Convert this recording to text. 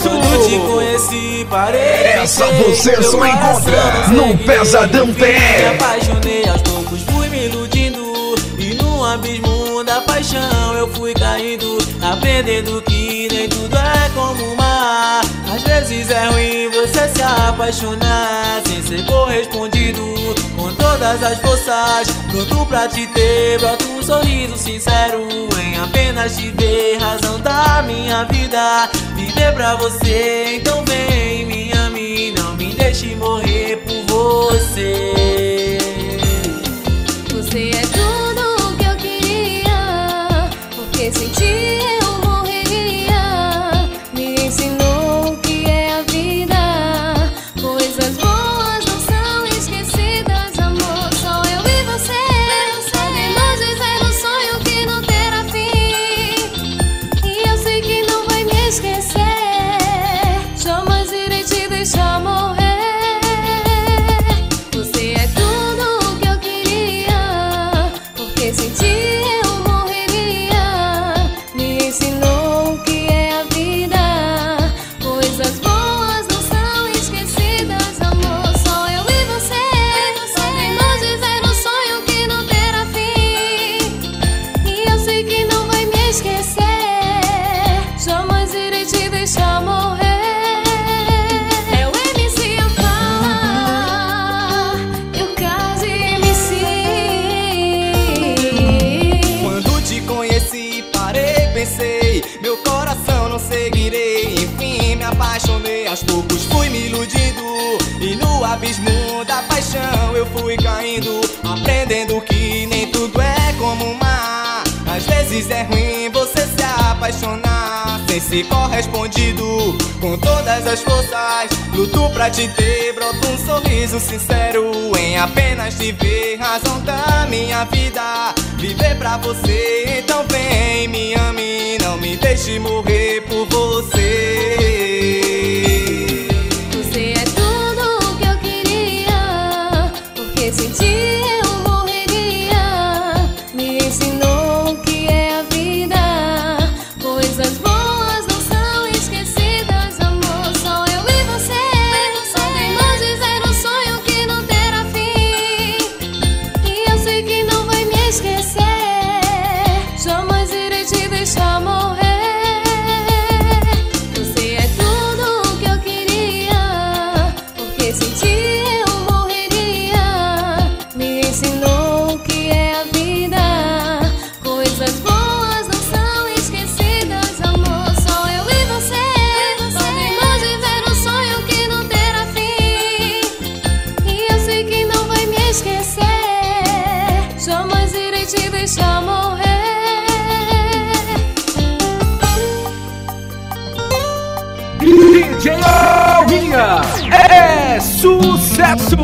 Quando te conheci, parei. Essa você só encontra no Pesadão PR. Me apaixonei, aos poucos fui me iludindo, e no abismo da paixão eu fui caindo, aprendendo que nem tudo é como o mar. Às vezes é ruim você se apaixonar sem ser correspondido com todas as forças. Pronto pra te ter, brota um sorriso sincero em apenas te ver, razão da minha vida, viver pra você. Então vem, me ame, não me deixe morrer por você. Você é tudo o que eu queria, porque sem ti eu morreria. Me ensinou o que é a vida, coisas boas não são esquecidas, amor. Só eu e você, podemos viver um sonho que não terá fim, e eu sei que não vai me esquecer. Jamais irei te deixar morrer. Você é tudo o que eu queria, porque sem ti eu morreria. Me ensinou o que é a vida, coisas boas não são esquecidas, amor. Só eu e você, podemos viver um sonho que não terá fim, e eu sei que não vai me esquecer. Jamais irei te deixar morrer. É o MC eu falar, eu caso MC. Quando te conheci, parei, pensei, meu coração não seguirei. Enfim, me apaixonei, aos poucos fui me iludindo, e no abismo da paixão eu fui caindo, aprendendo que nem tudo é como o mar. Às vezes é ruim você se apaixonar sem ser correspondido com todas as forças. Luto pra te ter, brota um sorriso sincero em apenas te ver, razão da minha vida, viver pra você. Então vem, me ame, não me deixe morrer por você. Você é tudo o que eu queria, porque sem ti eu morreria. Me ensinou o que é a vida, coisas boas não são esquecidas, amor. Só eu e você, podemos viver um sonho que não terá fim, e eu sei que não vai me esquecer. Jamais irei te deixar morrer. Você é tudo o que eu queria, porque sem ti eu morreria. Me ensinou o que é a vida, coisas boas não são esquecidas, amor. Só eu e você, podemos viver um sonho que não terá fim, e eu sei que não vai me esquecer. Jamais irei te deixar morrer. DJ Alvinha é sucesso!